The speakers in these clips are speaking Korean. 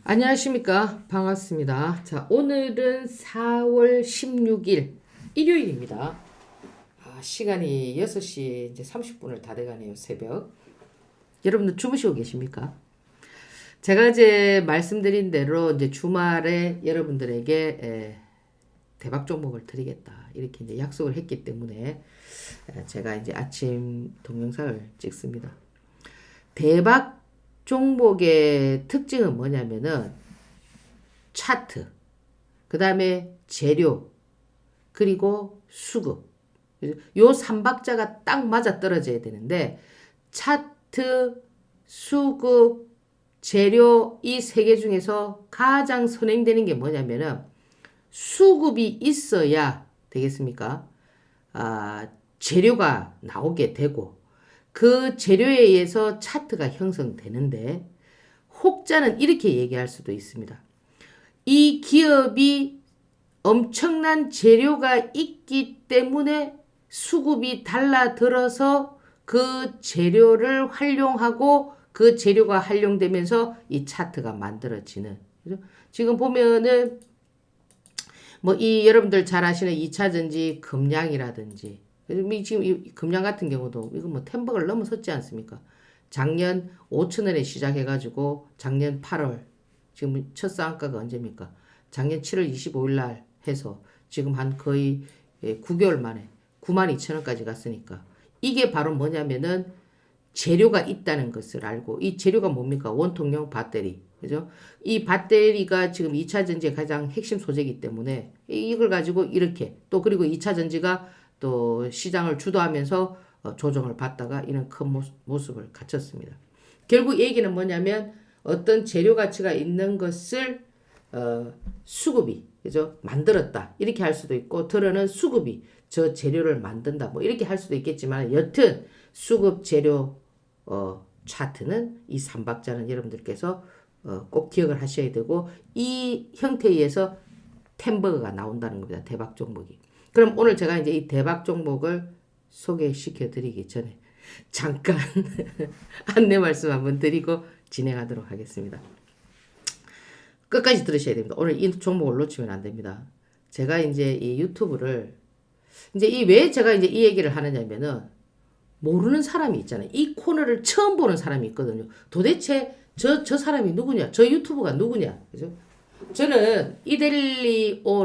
안녕하십니까. 반갑습니다. 자, 오늘은 4월 16일 일요일입니다. 시간이 6시 이제 30분을 다 돼가네요. 새벽. 여러분들 주무시고 계십니까? 제가 이제 말씀드린 대로 이제 주말에 여러분들에게 대박 종목을 드리겠다. 이렇게 이제 약속을 했기 때문에 제가 이제 아침 동영상을 찍습니다. 대박 종목의 특징은 뭐냐면은 차트, 그 다음에 재료, 그리고 수급. 요 삼박자가 딱 맞아 떨어져야 되는데 차트, 수급, 재료 이 세 개 중에서 가장 선행되는 게 뭐냐면은 수급이 있어야 되겠습니까? 재료가 나오게 되고 그 재료에 의해서 차트가 형성되는데 혹자는 이렇게 얘기할 수도 있습니다. 이 기업이 엄청난 재료가 있기 때문에 수급이 달라들어서 그 재료를 활용하고 그 재료가 활용되면서 이 차트가 만들어지는. 그죠? 지금 보면은 뭐 이 여러분들 잘 아시는 2차전지 금량이라든지 지금 이 금량 같은 경우도 이거 뭐 텐벅을 넘어섰지 않습니까? 작년 5천원에 시작해가지고 작년 8월 지금 첫 상한가가 언제입니까? 작년 7월 25일 날 해서 지금 한 거의 9개월 만에 92,000원까지 갔으니까 이게 바로 뭐냐면은 재료가 있다는 것을 알고 이 재료가 뭡니까? 원통용 배터리. 그죠? 이 배터리가 지금 2차 전지의 가장 핵심 소재이기 때문에 이걸 가지고 이렇게 또 그리고 2차 전지가 또 시장을 주도하면서 조정을 받다가 이런 큰 모습을 갖췄습니다. 결국 얘기는 뭐냐면 어떤 재료 가치가 있는 것을 수급이 그죠? 만들었다 이렇게 할 수도 있고 들어는 수급이 저 재료를 만든다 뭐 이렇게 할 수도 있겠지만 여튼 수급 재료 차트는 이 삼박자는 여러분들께서 꼭 기억을 하셔야 되고 이 형태에 의해서 템버거가 나온다는 겁니다. 대박 종목이. 그럼 오늘 제가 이제 이 대박 종목을 소개시켜 드리기 전에 잠깐 안내 말씀 한번 드리고 진행하도록 하겠습니다. 끝까지 들으셔야 됩니다. 오늘 이 종목을 놓치면 안 됩니다. 제가 이제 이 유튜브를 이제 왜 제가 이제 이 얘기를 하느냐면은 모르는 사람이 있잖아요. 이 코너를 처음 보는 사람이 있거든요. 도대체 저 사람이 누구냐? 저 유튜브가 누구냐? 그죠? 저는 이델리온에서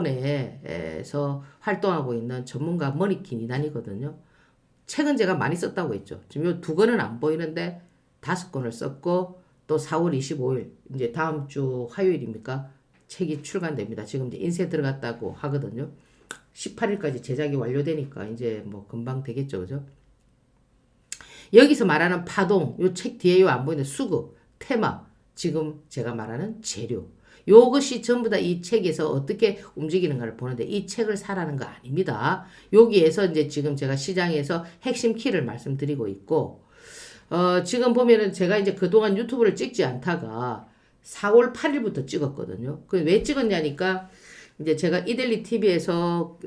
활동하고 있는 전문가 머니킨 이단이거든요. 책은 제가 많이 썼다고 했죠. 지금 요 2권은 안 보이는데 5권을 썼고 또 4월 25일 이제 다음 주 화요일입니까? 책이 출간됩니다. 지금 이제 인쇄 들어갔다고 하거든요. 18일까지 제작이 완료되니까 이제 뭐 금방 되겠죠. 그죠? 여기서 말하는 파동, 요 책 뒤에 요 안 보이는 수급, 테마, 지금 제가 말하는 재료. 요것이 전부 다 이 책에서 어떻게 움직이는가를 보는데 이 책을 사라는 거 아닙니다. 여기에서 이제 지금 제가 시장에서 핵심 키를 말씀드리고 있고, 지금 보면은 제가 이제 그동안 유튜브를 찍지 않다가 4월 8일부터 찍었거든요. 그 왜 찍었냐니까 이제 제가 이델리 TV에서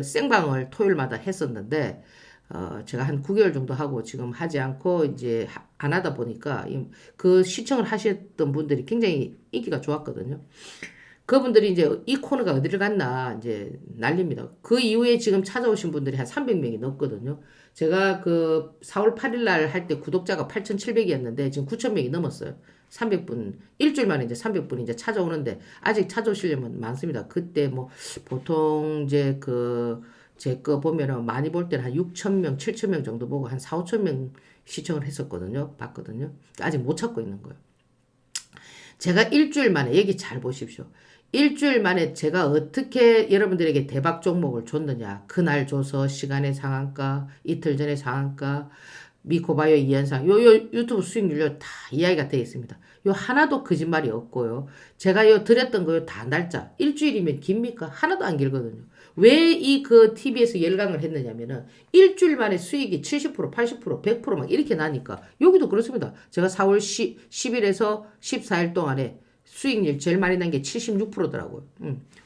생방을 토요일마다 했었는데 제가 한 9개월 정도 하고 지금 하지 않고 이제 안 하다 보니까 그 시청을 하셨던 분들이 굉장히 인기가 좋았거든요. 그분들이 이제 이 코너가 어디를 갔나 이제 난립니다. 그 이후에 지금 찾아오신 분들이 한 300명이 넘거든요. 제가 그 4월 8일 날 할 때 구독자가 8,700이었는데 지금 9,000명이 넘었어요. 300분, 일주일 만에 이제 300분이 이제 찾아오는데 아직 찾아오시려면 많습니다. 그때 뭐 보통 이제 제 거 보면은 많이 볼 때는 한 6,000명, 7,000명 정도 보고 한 4, 5,000명 시청을 했었거든요. 봤거든요. 아직 못 찾고 있는 거예요. 제가 일주일 만에 얘기 잘 보십시오. 일주일 만에 제가 어떻게 여러분들에게 대박 종목을 줬느냐. 그날 줘서 시간의 상한가, 이틀 전에 상한가, 미코바이오 이현상, 요 유튜브 수익률로 다 이야기가 되어 있습니다. 요 하나도 거짓말이 없고요. 제가 요 드렸던 거요 다 날짜. 일주일이면 깁니까? 하나도 안 길거든요. 왜 이 그 TV에서 열강을 했느냐면은 일주일 만에 수익이 70%, 80%, 100%막 이렇게 나니까 여기도 그렇습니다. 제가 4월 10일에서 14일 동안에 수익률 제일 많이 난 게 76%더라고요.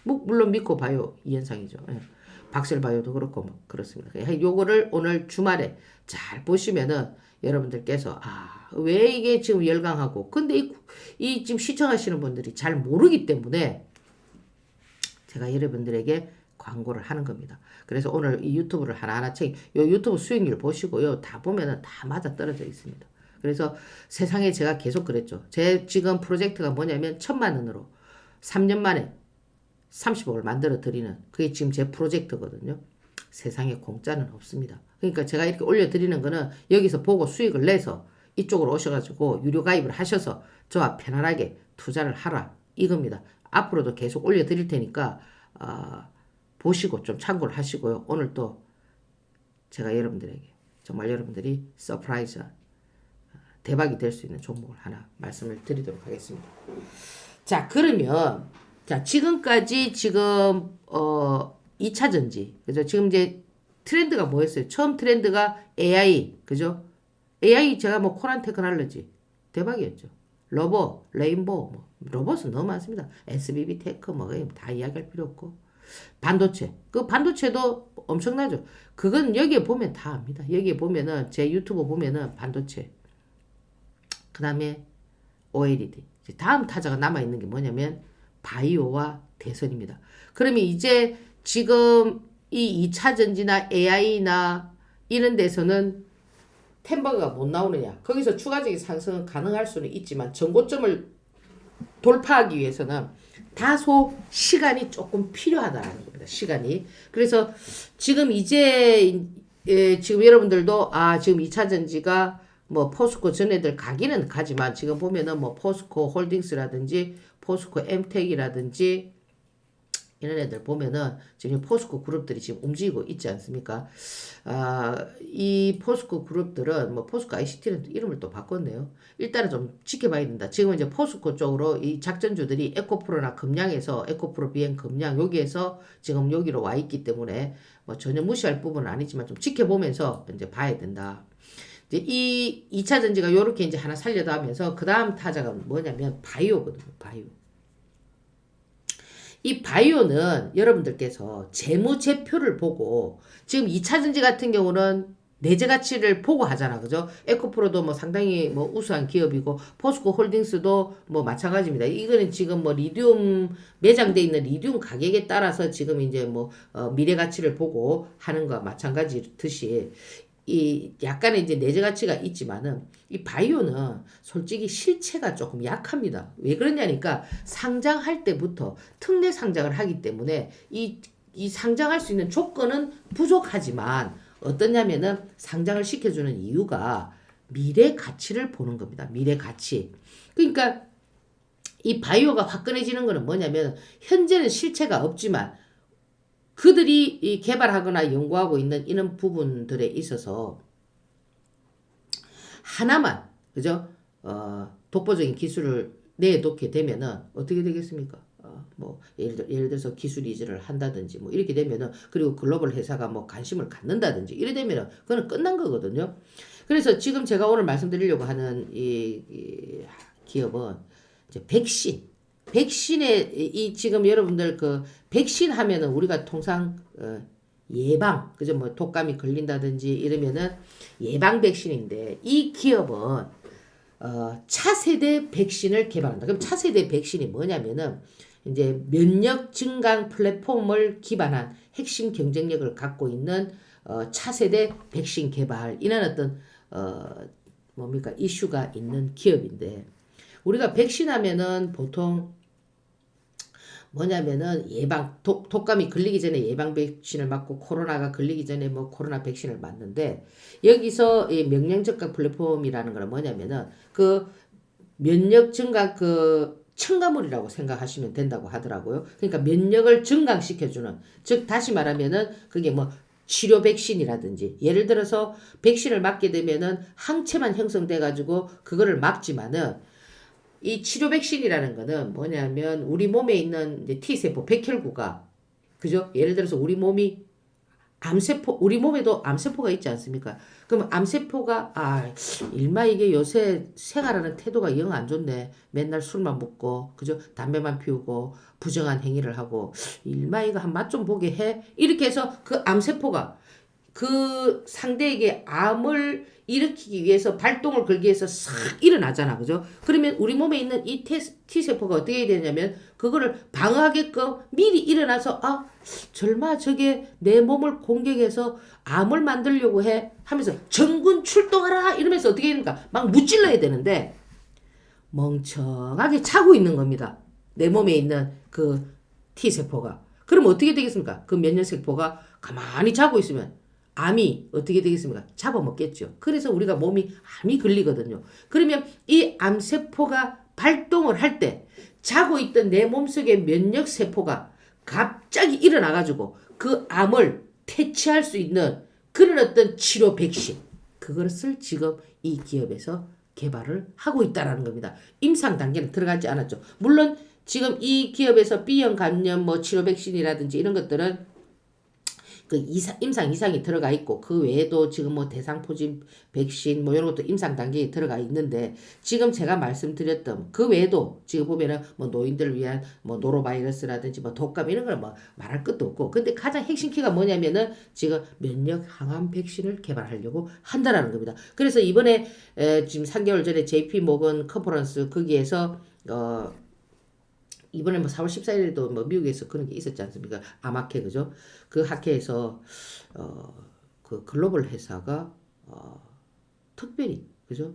물론 미코바이오 이현상이죠. 예. 박셀바이오도 그렇고 뭐 그렇습니다. 요거를 오늘 주말에 잘 보시면은 여러분들께서 왜 이게 지금 열광하고 근데 이 지금 시청하시는 분들이 잘 모르기 때문에 제가 여러분들에게 광고를 하는 겁니다. 그래서 오늘 이 유튜브를 하나하나 요 유튜브 수익률 보시고요. 다 보면은 다 맞아 떨어져 있습니다. 그래서 세상에 제가 계속 그랬죠. 제 지금 프로젝트가 뭐냐면 1,000만 원으로 3년 만에 30억을 만들어 드리는 그게 지금 제 프로젝트거든요. 세상에 공짜는 없습니다. 그러니까 제가 이렇게 올려드리는 거는 여기서 보고 수익을 내서 이쪽으로 오셔가지고 유료 가입을 하셔서 저와 편안하게 투자를 하라 이겁니다. 앞으로도 계속 올려드릴 테니까 보시고 좀 참고를 하시고요. 오늘 또 제가 여러분들에게 정말 여러분들이 서프라이즈 대박이 될 수 있는 종목을 하나 말씀을 드리도록 하겠습니다. 자, 그러면 자, 지금까지 지금 2차 전지. 그죠? 지금 이제 트렌드가 뭐였어요? 처음 트렌드가 AI. 그죠? AI 제가 뭐 코란 테크놀로지 대박이었죠. 로봇, 레인보우 뭐 로봇은 너무 많습니다. SBB 테크 뭐 다 이야기할 필요 없고. 반도체. 그 반도체도 엄청나죠. 그건 여기에 보면 다 압니다. 여기에 보면은 제 유튜브 보면은 반도체. 그다음에 OLED. 다음 타자가 남아 있는 게 뭐냐면 바이오와 대선입니다. 그러면 이제 지금 이 2차 전지나 AI나 이런 데서는 템버가 못 나오느냐. 거기서 추가적인 상승은 가능할 수는 있지만 전고점을 돌파하기 위해서는 다소 시간이 조금 필요하다는 겁니다. 시간이. 그래서 지금 이제 지금 여러분들도 지금 2차 전지가 뭐 포스코 전애들 가기는 가지만 지금 보면은 뭐 포스코 홀딩스라든지 포스코 엠텍이라든지 이런 애들 보면은 지금 포스코 그룹들이 지금 움직이고 있지 않습니까? 이 포스코 그룹들은 뭐 포스코 ICT는 이름을 또 바꿨네요. 일단은 좀 지켜봐야 된다. 지금 이제 포스코 쪽으로 이 작전주들이 에코프로나 금량에서 에코프로 비행 금량 여기에서 지금 여기로 와 있기 때문에 뭐 전혀 무시할 부분은 아니지만 좀 지켜보면서 이제 봐야 된다. 이제 이 2차 전지가 요렇게 이제 하나 살려다 하면서 그 다음 타자가 뭐냐면 바이오거든요. 바이오. 이 바이오는 여러분들께서 재무제표를 보고 지금 2차 전지 같은 경우는 내재 가치를 보고 하잖아. 그죠? 에코프로도 뭐 상당히 뭐 우수한 기업이고 포스코 홀딩스도 뭐 마찬가지입니다. 이거는 지금 뭐 리튬 매장돼 있는 리튬 가격에 따라서 지금 이제 뭐 미래 가치를 보고 하는 거와 마찬가지듯이 이 약간의 이제 내재 가치가 있지만은 이 바이오는 솔직히 실체가 조금 약합니다. 왜 그러냐니까 상장할 때부터 특례 상장을 하기 때문에 이 상장할 수 있는 조건은 부족하지만 어떠냐면은 상장을 시켜주는 이유가 미래 가치를 보는 겁니다. 미래 가치. 그러니까 이 바이오가 화끈해지는 거는 뭐냐면 현재는 실체가 없지만 그들이 이 개발하거나 연구하고 있는 이런 부분들에 있어서 하나만 그죠? 독보적인 기술을 내놓게 되면은 어떻게 되겠습니까? 뭐 예를 들어서 기술 이전을 한다든지 뭐 이렇게 되면은 그리고 글로벌 회사가 뭐 관심을 갖는다든지 이래 되면은 그거는 끝난 거거든요. 그래서 지금 제가 오늘 말씀드리려고 하는 이 기업은 이제 백신에 이 지금 여러분들 그 백신 하면은 우리가 통상 예방 그죠 뭐 독감이 걸린다든지 이러면은 예방 백신인데 이 기업은 차세대 백신을 개발한다. 그럼 차세대 백신이 뭐냐면은 이제 면역 증강 플랫폼을 기반한 핵심 경쟁력을 갖고 있는 차세대 백신 개발 이런 어떤 뭡니까 이슈가 있는 기업인데 우리가 백신 하면은 보통 뭐냐면은 예방 독감이 걸리기 전에 예방 백신을 맞고 코로나가 걸리기 전에 뭐 코로나 백신을 맞는데 여기서 이 명령 증강 플랫폼이라는 거는 뭐냐면은 그 면역 증강 그 첨가물이라고 생각하시면 된다고 하더라고요. 그러니까 면역을 증강시켜주는 즉 다시 말하면은 그게 뭐 치료 백신이라든지 예를 들어서 백신을 맞게 되면은 항체만 형성돼 가지고 그거를 막지만은 이 치료 백신이라는 거는 뭐냐면 우리 몸에 있는 이제 T세포, 백혈구가 그죠? 예를 들어서 우리 몸이 암세포, 우리 몸에도 암세포가 있지 않습니까? 그럼 암세포가 일마 이게 요새 생활하는 태도가 영 안 좋네. 맨날 술만 먹고 그죠? 담배만 피우고 부정한 행위를 하고 일마 이거 한 맛 좀 보게 해. 이렇게 해서 그 암세포가 그 상대에게 암을 일으키기 위해서 발동을 걸기 위해서 싹 일어나잖아. 그죠? 그러면 우리 몸에 있는 이 T세포가 어떻게 해야 되냐면 그거를 방어하게끔 미리 일어나서 설마 저게 내 몸을 공격해서 암을 만들려고 해 하면서 전군 출동하라 이러면서 어떻게 됩니까? 막 무찔러야 되는데 멍청하게 자고 있는 겁니다. 내 몸에 있는 그 T세포가. 그럼 어떻게 되겠습니까? 그 면역세포가 가만히 자고 있으면 암이 어떻게 되겠습니까? 잡아먹겠죠. 그래서 우리가 몸이 암이 걸리거든요. 그러면 이 암세포가 발동을 할 때 자고 있던 내 몸속의 면역세포가 갑자기 일어나가지고 그 암을 퇴치할 수 있는 그런 어떤 치료 백신 그것을 지금 이 기업에서 개발을 하고 있다는 겁니다. 임상 단계는 들어가지 않았죠. 물론 지금 이 기업에서 B형 감염 뭐 치료 백신이라든지 이런 것들은 그 임상 이상이 들어가 있고 그 외에도 지금 뭐 대상포진 백신 뭐 이런 것도 임상 단계에 들어가 있는데 지금 제가 말씀드렸던 그 외에도 지금 보면은 뭐 노인들을 위한 뭐 노로바이러스라든지 뭐 독감 이런 걸 뭐 말할 것도 없고 근데 가장 핵심 키가 뭐냐면은 지금 면역 항암 백신을 개발하려고 한다라는 겁니다. 그래서 이번에 지금 3개월 전에 JP 모건 컨퍼런스 거기에서 이번에 뭐 4월 14일에도 뭐 미국에서 그런 게 있었지 않습니까? 아마케 그죠? 그 학회에서 그 글로벌 회사가 특별히 그죠?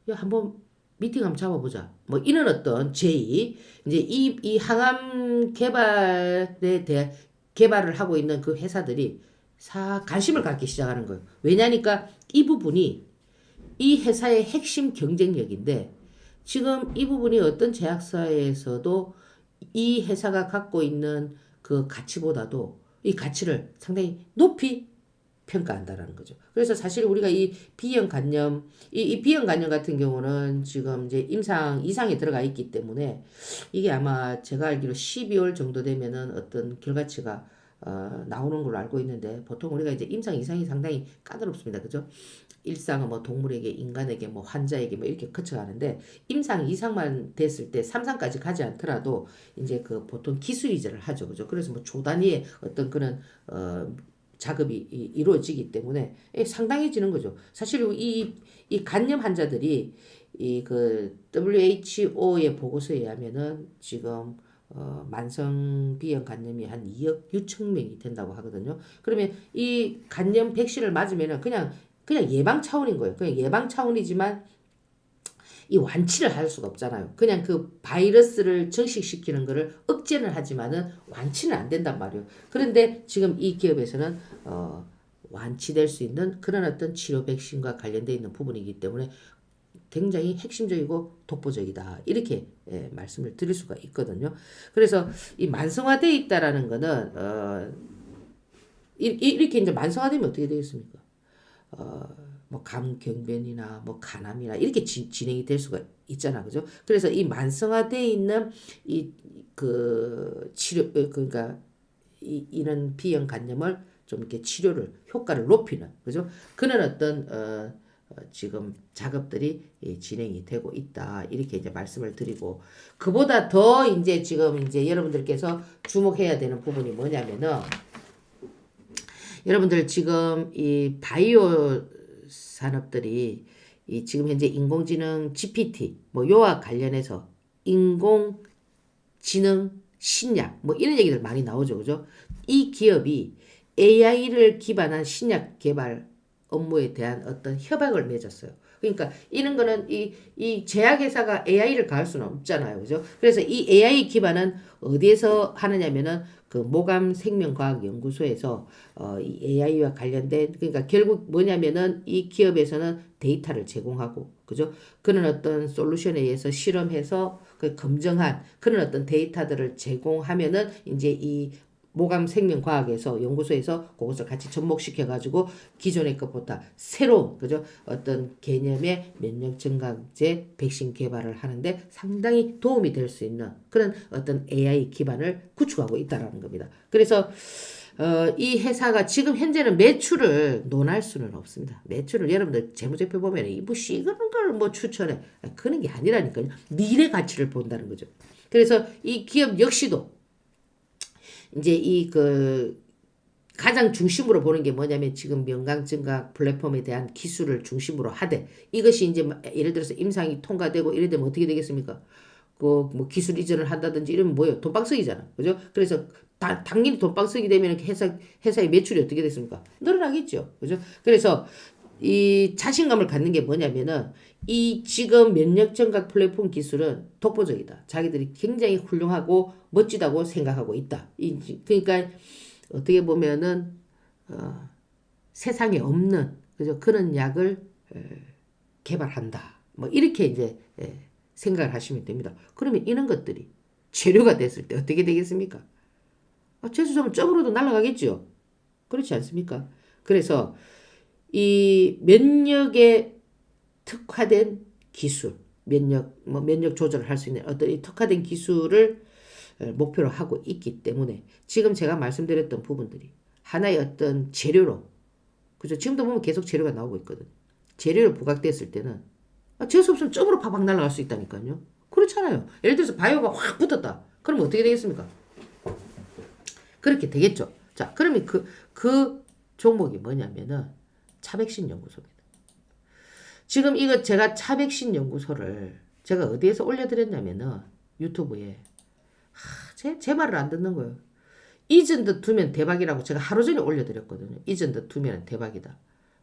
야, 한번 미팅 한번 잡아보자. 뭐 이런 어떤 제의 이제 이 항암 개발에 대해 개발을 하고 있는 그 회사들이 관심을 갖기 시작하는 거예요. 왜냐니까 이 부분이 이 회사의 핵심 경쟁력인데 지금 이 부분이 어떤 제약사에서도 이 회사가 갖고 있는 그 가치보다도 이 가치를 상당히 높이 평가한다라는 거죠. 그래서 사실 우리가 이 B형 간염, 이 B형 간염 같은 경우는 지금 이제 임상 이상에 들어가 있기 때문에 이게 아마 제가 알기로 12월 정도 되면은 어떤 결과치가 나오는 걸로 알고 있는데 보통 우리가 이제 임상 이상이 상당히 까다롭습니다. 그죠? 일상은 뭐 동물에게, 인간에게, 뭐 환자에게 뭐 이렇게 거쳐가는데 임상 이상만 됐을 때 3상까지 가지 않더라도 이제 그 보통 기술이전을 하죠. 그죠? 그래서 뭐 조단위의 어떤 그런 작업이 이루어지기 때문에 상당해지는 거죠. 사실 이 간염 환자들이 이 그 WHO의 보고서에 의하면은 지금 만성 B형 간염이 한 2억 6천 명이 된다고 하거든요. 그러면 이 간염 백신을 맞으면은 그냥 예방 차원인 거예요. 그냥 예방 차원이지만 이 완치를 할 수가 없잖아요. 그냥 그 바이러스를 증식시키는 거를 억제는 하지만은 완치는 안 된단 말이에요. 그런데 지금 이 기업에서는 완치될 수 있는 그런 어떤 치료 백신과 관련되어 있는 부분이기 때문에 굉장히 핵심적이고 독보적이다. 이렇게 말씀을 드릴 수가 있거든요. 그래서 이 만성화되어 있다라는 거는 이렇게 이제 만성화되면 어떻게 되겠습니까? 뭐 감경변이나 뭐 간암이나 이렇게 진행이 될 수가 있잖아, 그죠? 그래서 이 만성화돼 있는 이 그 치료 그러니까 이런 B형 간염을 좀 이렇게 치료를 효과를 높이는 그죠? 그런 어떤 지금 작업들이 진행이 되고 있다 이렇게 이제 말씀을 드리고 그보다 더 이제 지금 이제 여러분들께서 주목해야 되는 부분이 뭐냐면은. 여러분들 지금 이 바이오 산업들이 이 지금 현재 인공지능 GPT 뭐 요와 관련해서 인공지능 신약 뭐 이런 얘기들 많이 나오죠. 그죠? 이 기업이 AI를 기반한 신약 개발 업무에 대한 어떤 협약을 맺었어요. 그러니까 이런 거는 이 제약회사가 AI를 가할 수는 없잖아요. 그죠? 그래서 이 AI 기반은 어디에서 하느냐면은 그 모감 생명과학연구소에서 이 AI와 관련된 그러니까 결국 뭐냐면은 이 기업에서는 데이터를 제공하고 그죠? 그런 어떤 솔루션에 의해서 실험해서 그 검증한 그런 어떤 데이터들을 제공하면은 이제 이 모감 생명과학에서 연구소에서 그것을 같이 접목시켜 가지고 기존의 것보다 새로운 그죠 어떤 개념의 면역 증강제 백신 개발을 하는데 상당히 도움이 될 수 있는 그런 어떤 AI 기반을 구축하고 있다라는 겁니다. 그래서 이 회사가 지금 현재는 매출을 논할 수는 없습니다. 매출을 여러분들 재무제표 보면 이뭐 시그런 걸 뭐 추천해 그런 게 아니라니까요. 미래 가치를 본다는 거죠. 그래서 이 기업 역시도 이제 이 그 가장 중심으로 보는 게 뭐냐면 지금 명강증강 플랫폼에 대한 기술을 중심으로 하되 이것이 이제 예를 들어서 임상이 통과되고 이래 되면 어떻게 되겠습니까? 그 뭐 기술 이전을 한다든지 이러면 뭐예요? 돈방석이잖아. 그죠? 그래서 당연히 돈방석이 되면 회사의 매출이 어떻게 됐습니까? 늘어나겠죠. 그죠? 그래서 이 자신감을 갖는 게 뭐냐면은 이 지금 면역 증강 플랫폼 기술은 독보적이다. 자기들이 굉장히 훌륭하고 멋지다고 생각하고 있다. 그러니까 어떻게 보면은 세상에 없는 그죠? 그런 약을 개발한다. 뭐 이렇게 이제 생각을 하시면 됩니다. 그러면 이런 것들이 재료가 됐을 때 어떻게 되겠습니까? 재수점은 점으로도 날아가겠죠. 그렇지 않습니까? 그래서 이 면역에 특화된 기술, 면역 조절을 할 수 있는 어떤 이 특화된 기술을 목표로 하고 있기 때문에 지금 제가 말씀드렸던 부분들이 하나의 어떤 재료로, 그죠? 지금도 보면 계속 재료가 나오고 있거든. 재료로 부각됐을 때는 재수 없으면 점으로 팍팍 날아갈 수 있다니까요. 그렇잖아요. 예를 들어서 바이오가 확 붙었다. 그럼 어떻게 되겠습니까? 그렇게 되겠죠. 자, 그러면 그 종목이 뭐냐면은 차백신 연구소입니다. 지금 이거 제가 차백신 연구소를 제가 어디에서 올려드렸냐면은 유튜브에 제 말을 안 듣는 거예요. 이전드 두면 대박이라고 제가 하루 전에 올려드렸거든요. 이전드 두면 대박이다.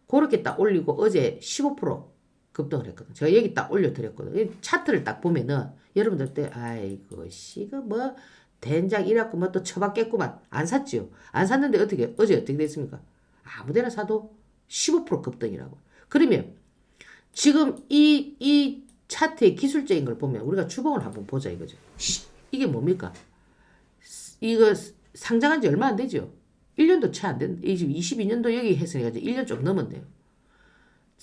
그렇게 딱 올리고 어제 15% 급등을 했거든. 제가 여기 딱 올려드렸거든. 차트를 딱 보면은 여러분들 때 아이고 씨가 뭐 된장 이래갖고 뭐 또 처박겠구만. 안 샀지요. 안 샀는데 어제 어떻게 됐습니까? 아무데나 사도 15% 급등이라고. 그러면 지금 이 차트의 기술적인 걸 보면 우리가 주봉을 한번 보자 이거죠. 이게 뭡니까? 이거 상장한 지 얼마 안 되죠? 1년도 채 안 된, 22년도 여기 했으니까 이제 1년 좀 넘었네요.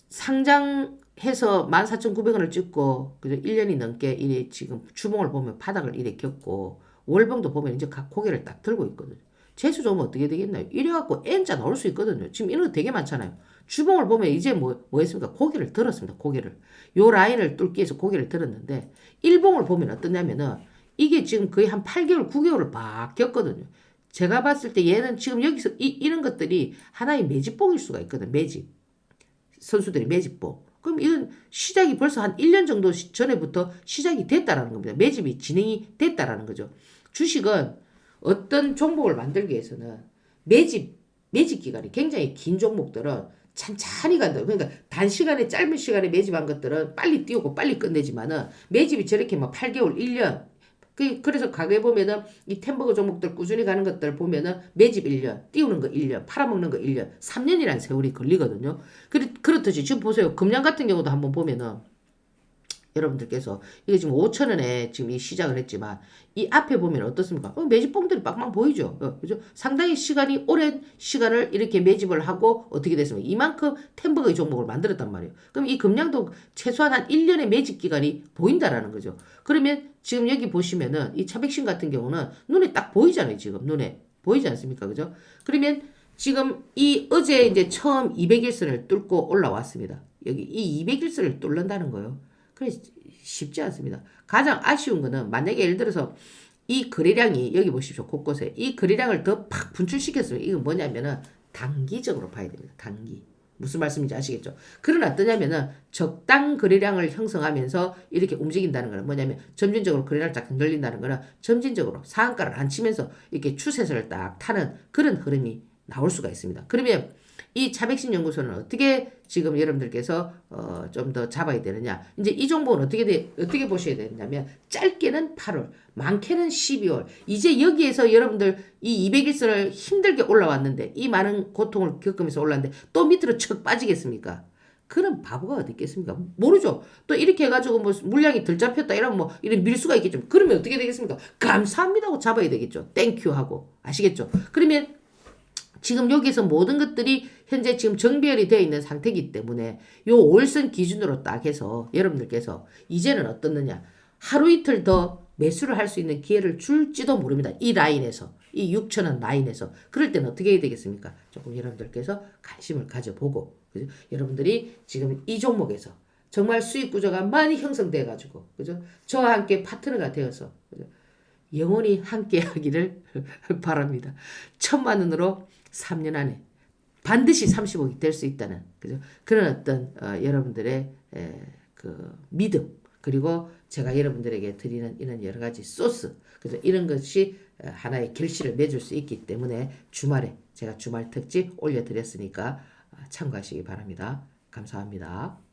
상장해서 14,900원을 찍고, 그죠? 1년이 넘게 이래 지금 주봉을 보면 바닥을 이래 겪고, 월봉도 보면 이제 각 고개를 딱 들고 있거든요. 재수 좋으면 어떻게 되겠나요? 이래갖고 N자 나올 수 있거든요. 지금 이런 거 되게 많잖아요. 주봉을 보면 이제 뭐 했습니까? 고개를 들었습니다. 고개를. 요 라인을 뚫기 위해서 고개를 들었는데, 일봉을 보면 어떠냐면은, 이게 지금 거의 한 8개월, 9개월을 바뀌었거든요. 제가 봤을 때 얘는 지금 여기서 이런 것들이 하나의 매집봉일 수가 있거든. 매집. 선수들이 매집봉. 그럼 이건 시작이 벌써 한 1년 정도 전에부터 시작이 됐다라는 겁니다. 매집이 진행이 됐다라는 거죠. 주식은 어떤 종목을 만들기 위해서는 매집 기간이 굉장히 긴 종목들은 찬찬히 간다. 그러니까 단시간에 짧은 시간에 매집한 것들은 빨리 띄우고 빨리 끝내지만은 매집이 저렇게 막 8개월, 1년 그래서 가게 보면은 이 템버거 종목들 꾸준히 가는 것들 보면은 매집 1년, 띄우는 거 1년, 팔아먹는 거 1년, 3년이라는 세월이 걸리거든요. 그렇듯이 지금 보세요. 금양 같은 경우도 한번 보면은 여러분들께서 이게 지금 5,000원에 지금 이 시작을 했지만 이 앞에 보면 어떻습니까? 매집봉들이 빵빵 보이죠. 그죠? 상당히 오랜 시간을 이렇게 매집을 하고 어떻게 됐습니까? 이만큼 템버거의 종목을 만들었단 말이에요. 그럼 이 금량도 최소한 한 1년의 매집 기간이 보인다라는 거죠. 그러면 지금 여기 보시면은 이 차백신 같은 경우는 눈에 딱 보이잖아요. 지금 눈에 보이지 않습니까? 그죠? 그러면 지금 이 어제 이제 처음 200일선을 뚫고 올라왔습니다. 여기 이 200일선을 뚫는다는 거예요. 그래 쉽지 않습니다. 가장 아쉬운 거는 만약에 예를 들어서 이 거래량이 여기 보십시오. 곳곳에 이 거래량을 더 팍 분출시켰으면 이건 뭐냐면은 단기적으로 봐야 됩니다. 단기. 무슨 말씀인지 아시겠죠? 그러나 어떠냐면은 적당 거래량을 형성하면서 이렇게 움직인다는 거는 뭐냐면 점진적으로 거래량을 쫙 늘린다는 거는 점진적으로 상한가를 안 치면서 이렇게 추세선을 딱 타는 그런 흐름이 나올 수가 있습니다. 그러면 이 차백신 연구소는 어떻게 지금 여러분들께서 좀 더 잡아야 되느냐? 이제 이 종목은 어떻게 보셔야 되냐면 짧게는 8월, 많게는 12월. 이제 여기에서 여러분들 이 200일선을 힘들게 올라왔는데 이 많은 고통을 겪으면서 올랐는데 또 밑으로 척 빠지겠습니까? 그런 바보가 어디 있겠습니까? 모르죠. 또 이렇게 해가지고 뭐 물량이 덜 잡혔다 이러면 뭐 이런 밀 수가 있겠죠. 그러면 어떻게 되겠습니까? 감사합니다 하고 잡아야 되겠죠. 땡큐 하고. 아시겠죠? 그러면 지금 여기서 모든 것들이 현재 지금 정비열이 되어 있는 상태이기 때문에 요 5일선 기준으로 딱 해서 여러분들께서 이제는 어떻느냐. 하루 이틀 더 매수를 할 수 있는 기회를 줄지도 모릅니다. 이 라인에서. 이 6,000원 라인에서. 그럴 때는 어떻게 해야 되겠습니까? 조금 여러분들께서 관심을 가져보고 그죠? 여러분들이 지금 이 종목에서 정말 수익 구조가 많이 형성돼 가지고 그죠? 저와 함께 파트너가 되어서 그죠? 영원히 함께 하기를 바랍니다. 1,000만 원으로 3년 안에 반드시 30억이 될 수 있다는 그죠? 그런 어떤 여러분들의 그 믿음 그리고 제가 여러분들에게 드리는 이런 여러 가지 소스 그죠? 이런 것이 하나의 결실을 맺을 수 있기 때문에 주말에 제가 주말 특집 올려드렸으니까 참고하시기 바랍니다. 감사합니다.